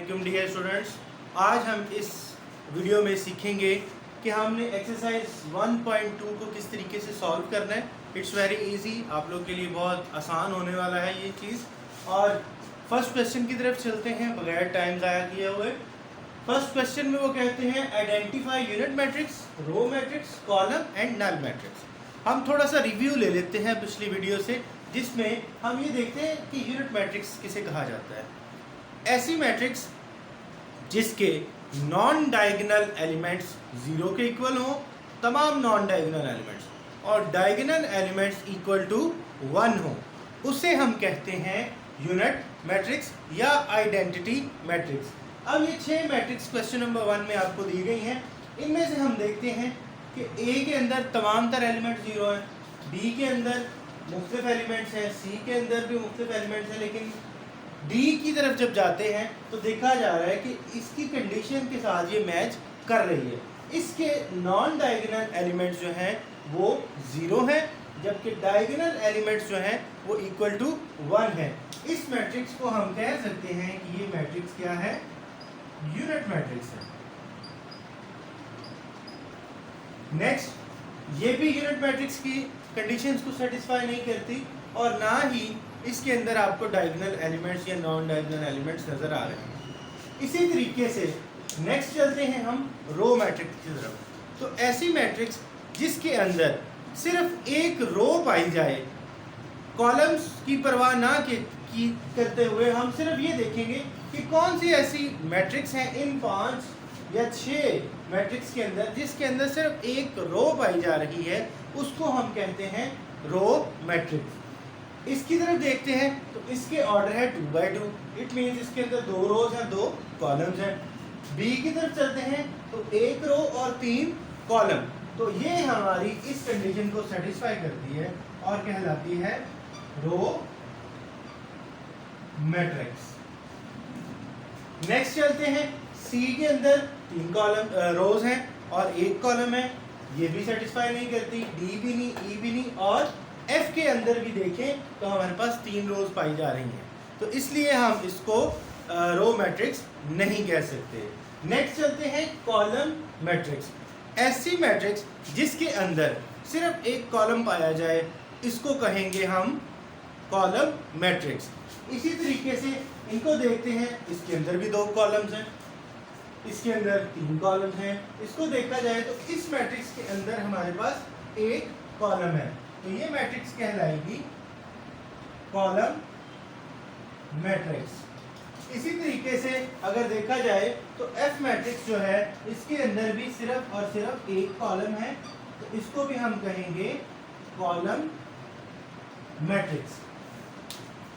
अस्सलामुअलैकुम dear students. आज हम इस वीडियो में सीखेंगे कि हमने एक्सरसाइज 1.2 को किस तरीके से सॉल्व करना है। इट्स वेरी इजी, आप लोग के लिए बहुत आसान होने वाला है ये चीज़। और फर्स्ट क्वेश्चन की तरफ चलते हैं बगैर टाइम ज़ाया किए हुए। फर्स्ट क्वेश्चन में वो कहते हैं identify unit matrix, row matrix, column and null matrix. हम थोड़ा सा रिव्यू ले लेते हैं पिछली वीडियो से, जिसमें हम ये देखते हैं कि यूनिट मैट्रिक्स किसे कहा जाता है। ऐसी मैट्रिक्स जिसके नॉन डायगोनल एलिमेंट्स 0 के इक्वल हों, तमाम नॉन डायगोनल एलिमेंट्स, और डायगोनल एलिमेंट्स इक्वल टू 1 हो, उसे हम कहते हैं यूनिट मैट्रिक्स या आइडेंटिटी मैट्रिक्स। अब ये 6 मैट्रिक्स क्वेश्चन नंबर 1 में आपको दी गई हैं। इनमें से हम देखते हैं कि ए के अंदर तमाम तर एलिमेंट 0 हैं, बी के अंदर मुख्तलिफ एलिमेंट्स हैं, सी के अंदर भी मुख्तलिफ एलिमेंट्स हैं, लेकिन डी की तरफ जब जाते हैं तो देखा जा रहा है कि इसकी कंडीशन के साथ ये मैच कर रही है। इसके नॉन डायगोनल एलिमेंट्स जो हैं वो 0 हैं, जबकि डायगोनल एलिमेंट्स जो हैं वो इक्वल टू 1 है। इस मैट्रिक्स को हम कह सकते हैं कि ये मैट्रिक्स क्या है, यूनिट मैट्रिक्स है। नेक्स्ट, ये भी यूनिट मैट्रिक्स की कंडीशंस को सेटिस्फाई नहीं करती और ना ही इसके अंदर आपको डायगोनल एलिमेंट्स या नॉन डायगोनल एलिमेंट्स नजर आ रहे हैं। इसी तरीके से नेक्स्ट चलते हैं हम रो मैट्रिक्स की तरफ। तो ऐसी मैट्रिक्स जिसके अंदर सिर्फ एक रो पाई जाए, कॉलम्स की परवाह ना की करते हुए हम सिर्फ ये देखेंगे कि कौन सी ऐसी मैट्रिक्स हैं इन 5 या 6 मैट्रिक्स के अंदर जिसके अंदर सिर्फ एक रो पाई जा रही है, उसको हम कहते हैं रो मैट्रिक्स। इसकी तरफ देखते हैं तो इसके ऑर्डर है 2 by 2, इट मीन्स इसके अंदर 2 रोज हैं, 2 कॉलम्स हैं। बी की तरफ चलते हैं तो 1 रो और 3 कॉलम। तो ये हमारी इस कंडीशन को सेटिस्फाई करती है और कहलाती है रो मैट्रिक्स। नेक्स्ट चलते हैं, सी के अंदर 3 कॉलम रोज हैं और 1 कॉलम है, ये भी सेटिस्फाई नहीं करती। डी भी नहीं, ई भी नहीं, और एफ के अंदर भी देखें तो हमारे पास 3 रोज पाई जा रही हैं, तो इसलिए हम इसको रो मैट्रिक्स नहीं कह सकते। नेक्स्ट चलते हैं कॉलम मैट्रिक्स। ऐसी मैट्रिक्स जिसके अंदर सिर्फ एक कॉलम पाया जाए, इसको कहेंगे हम कॉलम मैट्रिक्स। इसी तरीके से इनको देखते हैं, इसके अंदर भी 2 कॉलम्स हैं, इसके अंदर 3 कॉलम्स हैं। इसको देखा जाए तो इस मैट्रिक्स के अंदर हमारे पास 1 कॉलम है, तो ये मैट्रिक्स कहलाएगी कॉलम मैट्रिक्स। इसी तरीके से अगर देखा जाए तो एफ मैट्रिक्स जो है, इसके अंदर भी सिर्फ और सिर्फ 1 कॉलम है, तो इसको भी हम कहेंगे कॉलम मैट्रिक्स।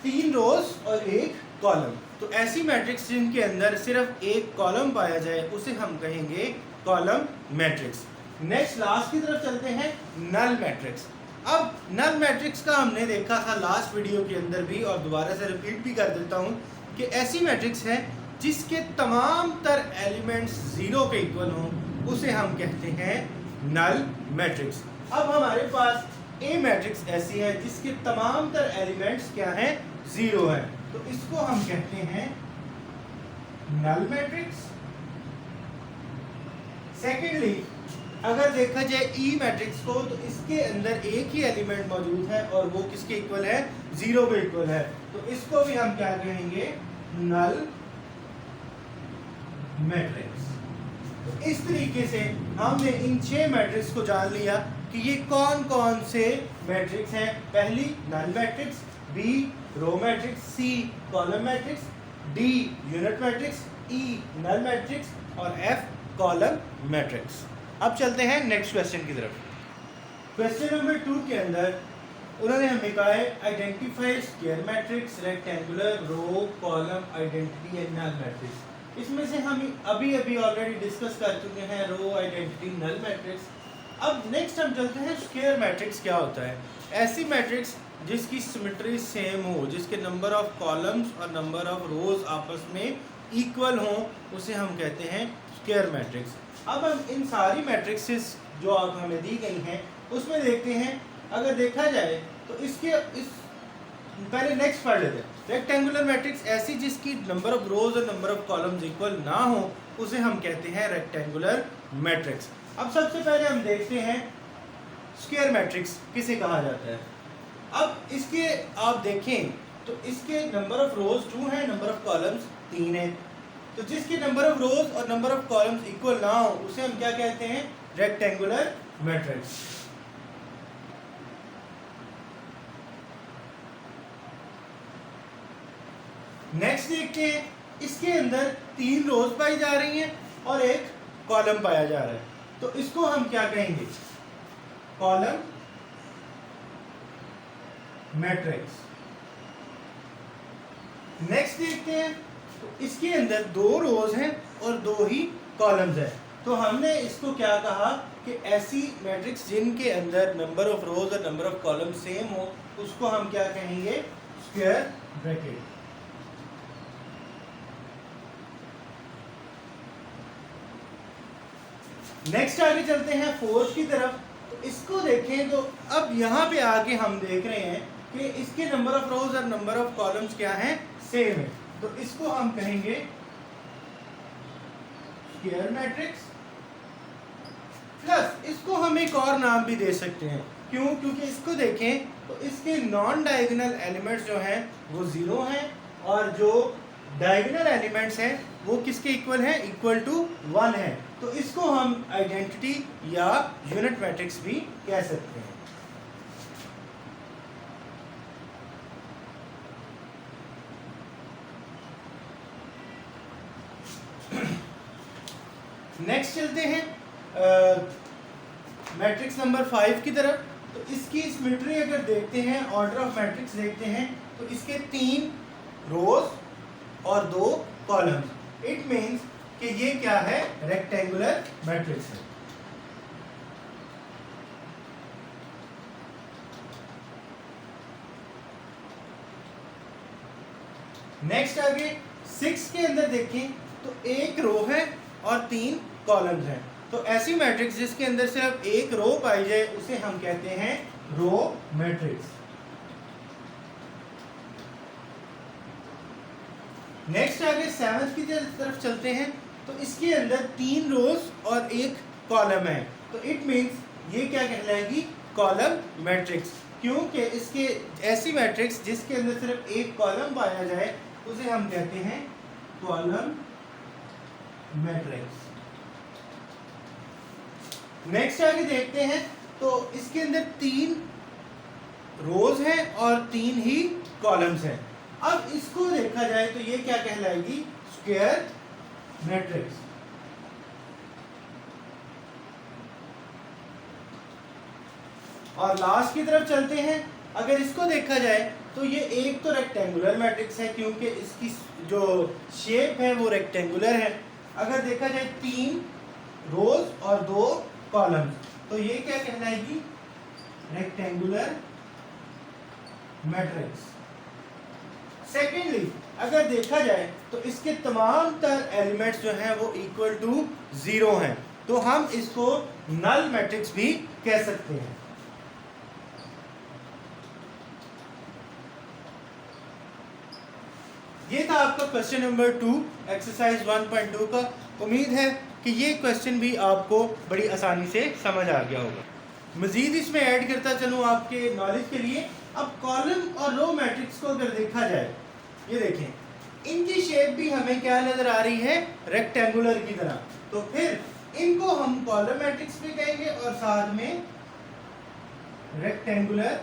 3 रोज और 1 कॉलम, तो ऐसी मैट्रिक्स जिनके अंदर सिर्फ 1 कॉलम पाया जाए उसे हम कहेंगे कॉलम मैट्रिक्स। नेक्स्ट लास्ट की तरफ चलते हैं, नल मैट्रिक्स। अब नल मैट्रिक्स का हमने देखा था लास्ट वीडियो के अंदर भी, और दोबारा से रिपीट भी कर देता हूँ कि ऐसी मैट्रिक्स है जिसके तमाम तर एलिमेंट्स 0 के इक्वल हों, उसे हम कहते हैं नल मैट्रिक्स। अब हमारे पास ए मैट्रिक्स ऐसी है जिसके तमाम तर एलिमेंट्स क्या हैं, 0 है, तो इसको हम कहते हैं नल मैट्रिक्स। सेकेंडली, अगर देखा जाए ई मैट्रिक्स को, तो इसके अंदर एक ही एलिमेंट मौजूद है और वो किसके इक्वल है, 0 के इक्वल है, तो इसको भी हम क्या कहेंगे, नल मैट्रिक्स। तो इस तरीके से हमने इन 6 मैट्रिक्स को जान लिया कि ये कौन कौन से मैट्रिक्स हैं। पहली null matrix, B row matrix, C column matrix, D unit matrix, E null matrix और एफ कॉलम मैट्रिक्स। अब चलते हैं नेक्स्ट क्वेश्चन की तरफ। क्वेश्चन नंबर 2 के अंदर उन्होंने हमें कहा है identify square matrix, rectangular, row, column, identity and null matrix. इसमें से हम अभी ऑलरेडी डिस्कस कर चुके हैं रो, आइडेंटिटी, नल मैट्रिक्स। अब नेक्स्ट हम चलते हैं स्क्वायर मैट्रिक्स क्या होता है। ऐसी मैट्रिक्स जिसकी सिमेट्री सेम हो, जिसके नंबर ऑफ कॉलम्स और नंबर ऑफ रोज आपस में इक्वल हों, उसे हम कहते हैं स्क्वायर मैट्रिक्स। अब हम इन सारी मैट्रिक्सेस जो आप हमें दी गई हैं उसमें देखते हैं, अगर देखा जाए तो इसके पहले नेक्स्ट पढ़ लेते हैं। रेक्टेंगुलर मैट्रिक्स ऐसी जिसकी नंबर ऑफ रोज और नंबर ऑफ कॉलम्स इक्वल ना हो उसे हम कहते हैं रेक्टेंगुलर मैट्रिक्स। अब सबसे पहले हम देखते हैं स्क्वायर मैट्रिक्स किसे कहा जाता है। अब इसके आप देखें तो इसके नंबर ऑफ रोज 2 है, नंबर ऑफ कॉलम्स 3 है। तो जिसके नंबर ऑफ रोज और नंबर ऑफ कॉलम्स इक्वल ना हो उसे हम क्या कहते हैं, रेक्टेंगुलर मैट्रिक्स। नेक्स्ट देखते हैं, इसके अंदर 3 रोज पाई जा रही हैं और एक कॉलम पाया जा रहा है, तो इसको हम क्या कहेंगे, कॉलम मैट्रिक्स। नेक्स्ट देखते हैं, तो इसके अंदर 2 रोज हैं और 2 ही कॉलम्स हैं, तो हमने इसको क्या कहा कि ऐसी मैट्रिक्स जिनके अंदर नंबर ऑफ रोज और नंबर ऑफ कॉलम सेम हो उसको हम क्या कहेंगे, स्क्वायर ब्रैकेट। नेक्स्ट आगे चलते हैं फोर्थ की तरफ। तो इसको देखें तो अब यहाँ पे आके हम देख रहे हैं कि इसके नंबर ऑफ रोज और नंबर ऑफ कॉलम्स क्या हैं, सेम है, तो इसको हम कहेंगे स्क्वायर मैट्रिक्स। प्लस इसको हम एक और नाम भी दे सकते हैं, क्यों, क्योंकि इसको देखें तो इसके नॉन डायगोनल एलिमेंट्स जो हैं वो 0 हैं और जो डायगोनल एलिमेंट्स हैं वो किसके इक्वल हैं, इक्वल टू 1 है, तो इसको हम आइडेंटिटी या यूनिट मैट्रिक्स भी कह सकते हैं। नेक्स्ट चलते हैं मैट्रिक्स नंबर 5 की तरफ। तो इसकी सिमेट्री अगर देखते हैं, ऑर्डर ऑफ मैट्रिक्स देखते हैं, तो इसके 3 रोज और 2 कॉलम्स, इट मीन्स कि ये क्या है, रेक्टेंगुलर मैट्रिक्स है। नेक्स्ट आगे 6 के अंदर देखें तो 1 रो है और 3 कॉलम्स हैं, तो ऐसी मैट्रिक्स जिसके अंदर सिर्फ 1 रो पाई जाए उसे हम कहते हैं रो मैट्रिक्स। नेक्स्ट आगे 7 की तरफ चलते हैं, तो इसके अंदर 3 रोज और 1 कॉलम है, तो इट मींस ये क्या कहलाएगी, कॉलम मैट्रिक्स, क्योंकि इसके ऐसी मैट्रिक्स जिसके अंदर सिर्फ 1 कॉलम पाया जाए उसे हम कहते हैं कॉलम मैट्रिक्स। नेक्स्ट आगे देखते हैं, तो इसके अंदर 3 रोज हैं और 3 ही कॉलम्स हैं। अब इसको देखा जाए तो ये क्या कहलाएगी, स्क्वायर मैट्रिक्स। और लास्ट की तरफ चलते हैं, अगर इसको देखा जाए तो ये एक तो रेक्टेंगुलर मैट्रिक्स है क्योंकि इसकी जो शेप है वो रेक्टेंगुलर है। अगर देखा जाए 3 रोज और 2 कॉलम्स, तो ये क्या कहलाएगी, रेक्टेंगुलर मैट्रिक्स। सेकेंडली अगर देखा जाए तो इसके तमाम तर एलिमेंट्स जो हैं वो इक्वल टू 0 हैं, तो हम इसको नल मैट्रिक्स भी कह सकते हैं। ये था आपका क्वेश्चन नंबर 2 एक्सरसाइज 1.2 का। उम्मीद है कि ये क्वेश्चन भी आपको बड़ी आसानी से समझ आ गया होगा। मज़ीद इसमें ऐड करता चलूँ आपके नॉलेज के लिए, अब कॉलम और रो मैट्रिक्स को अगर देखा जाए, ये देखें इनकी शेप भी हमें क्या नज़र आ रही है, रेक्टेंगुलर की तरह, तो फिर इनको हम कॉलम मैट्रिक्स भी कहेंगे और साथ में रेक्टेंगुलर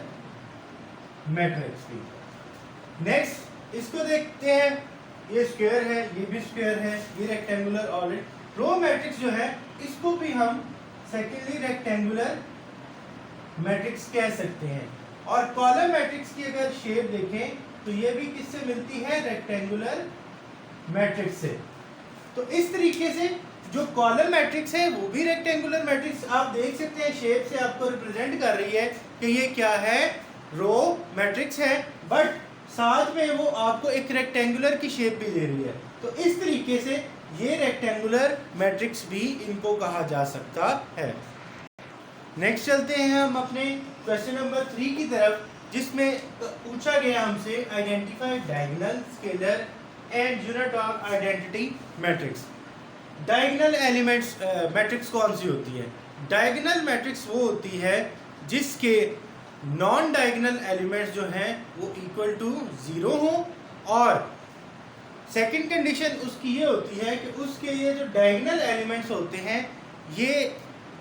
मैट्रिक्स भी। नेक्स्ट इसको देखते हैं, ये स्क्वायर है, ये भी स्क्वायर है, ये रेक्टेंगुलर। और रो मैट्रिक्स जो है इसको भी हम सेकेंडली रेक्टेंगुलर मैट्रिक्स कह सकते हैं। और कॉलम मैट्रिक्स की अगर शेप देखें तो ये भी किससे मिलती है, रेक्टेंगुलर मैट्रिक्स से। तो इस तरीके से जो कॉलम मैट्रिक्स है वो भी रेक्टेंगुलर मैट्रिक्स आप देख सकते हैं, शेप से आपको रिप्रेजेंट कर रही है कि ये क्या है, रो मैट्रिक्स है, बट साथ में वो आपको एक रेक्टेंगुलर की शेप भी दे रही है। तो इस तरीके से ये रेक्टेंगुलर मैट्रिक्स भी इनको कहा जा सकता है। नेक्स्ट चलते हैं हम अपने क्वेश्चन नंबर 3 की तरफ। जिसमें पूछा गया हमसे identify diagonal scalar and unit of identity matrix. Diagonal elements matrix कौन सी होती है? डायगोनल मैट्रिक्स वो होती है जिसके नॉन डायगोनल एलिमेंट्स जो हैं वो इक्वल टू 0 हो, और सेकंड कंडीशन उसकी ये होती है कि उसके ये जो डायगोनल एलिमेंट्स होते हैं ये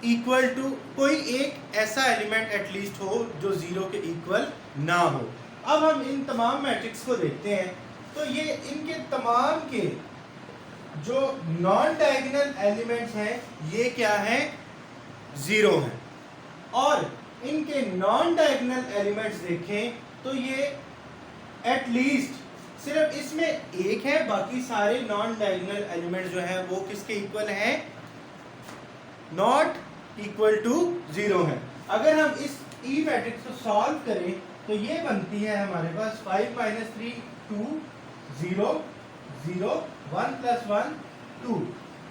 इक्वल टू कोई एक ऐसा एलिमेंट एटलीस्ट हो जो 0 के इक्वल ना हो। अब हम इन तमाम मैट्रिक्स को देखते हैं तो ये इनके तमाम के जो नॉन डायगोनल एलिमेंट्स हैं ये क्या है? 0 हैं। और इनके नॉन डायगोनल एलिमेंट्स देखें तो ये एटलीस्ट सिर्फ इसमें एक है, बाकी सारे नॉन डायगोनल एलिमेंट्स जो हैं वो किसके इक्वल हैं? नॉट इक्वल टू 0 है। अगर हम इस ई मैट्रिक्स को सॉल्व करें तो ये बनती है हमारे पास 5 - 3 2 0 0 1 + 1 2।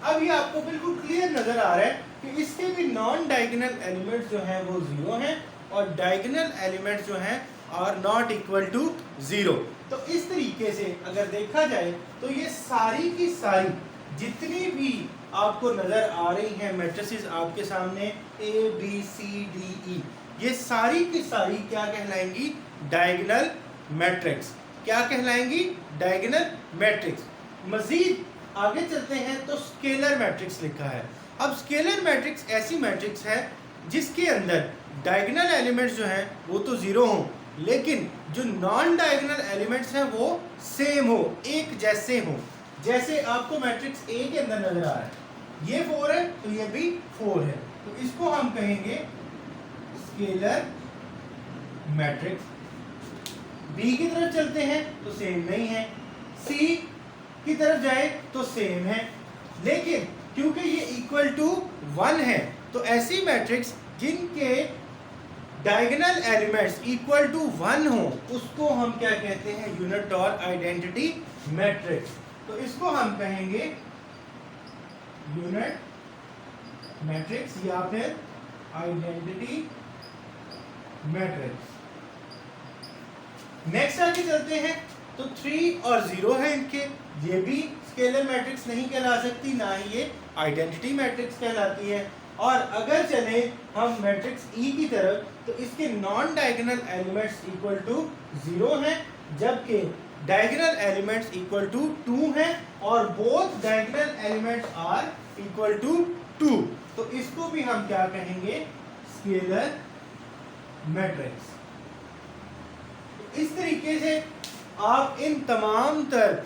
अब ये आपको बिल्कुल क्लियर नजर आ रहा है कि इसके भी नॉन डायगोनल एलिमेंट्स जो हैं वो 0 हैं और डायगोनल एलिमेंट्स जो हैं आर नॉट इक्वल टू 0। तो इस तरीके से अगर देखा जाए तो ये सारी की सारी जितनी भी आपको नजर आ रही हैं मैट्रिसेस आपके सामने A B C D E, ये सारी की सारी क्या कहलाएंगी? Diagonal matrix. क्या कहलाएंगी? Diagonal matrix. मजीद आगे चलते हैं तो स्केलर मैट्रिक्स लिखा है। अब स्केलर मैट्रिक्स ऐसी मैट्रिक्स है जिसके अंदर डायगोनल एलिमेंट्स जो हैं वो तो 0 हों, लेकिन जो नॉन डायगोनल एलिमेंट्स हैं वो सेम हो, एक जैसे हो। जैसे आपको मैट्रिक्स A के अंदर नजर आ रहा है, ये 4 है तो ये भी 4 है, तो इसको हम कहेंगे स्केलर मैट्रिक्स। B की तरफ चलते हैं तो सेम नहीं है, C की तरफ जाए तो सेम है, लेकिन क्योंकि ये इक्वल टू 1 है तो ऐसी मैट्रिक्स जिनके डायगोनल एलिमेंट्स इक्वल टू 1 हो उसको हम क्या कहते हैं? यूनिट और आइडेंटिटी मैट्रिक्स। तो इसको हम कहेंगे यूनिट मैट्रिक्स या फिर आइडेंटिटी मैट्रिक्स। नेक्स्ट आगे चलते हैं तो 3 और 0 है इनके, ये भी स्केलर मैट्रिक्स नहीं कहला सकती, ना ही ये आइडेंटिटी मैट्रिक्स कहलाती है। और अगर चले हम मैट्रिक्स E की तरफ तो इसके non diagonal elements equal to 0 हैं, जबकि डायगोनल एलिमेंट्स इक्वल टू 2 हैं, और both diagonal elements are equal to 2। तो इसको भी हम क्या कहेंगे? Scalar matrix. इस तरीके से आप इन तमाम तर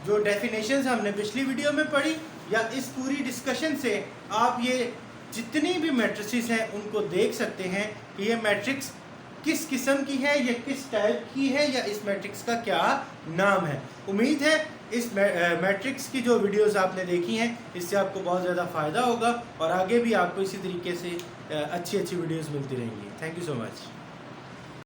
जो डेफिनेशंस हमने पिछली वीडियो में पढ़ी या इस पूरी डिस्कशन से आप ये जितनी भी मैट्रिसेस हैं उनको देख सकते हैं कि ये मैट्रिक्स किस किस्म की है या किस टाइप की है या इस मैट्रिक्स का क्या नाम है। उम्मीद है इस मैट्रिक्स की जो वीडियोस आपने देखी हैं इससे आपको बहुत ज़्यादा फ़ायदा होगा और आगे भी आपको इसी तरीके से अच्छी वीडियोस मिलती रहेंगी। Thank you so much.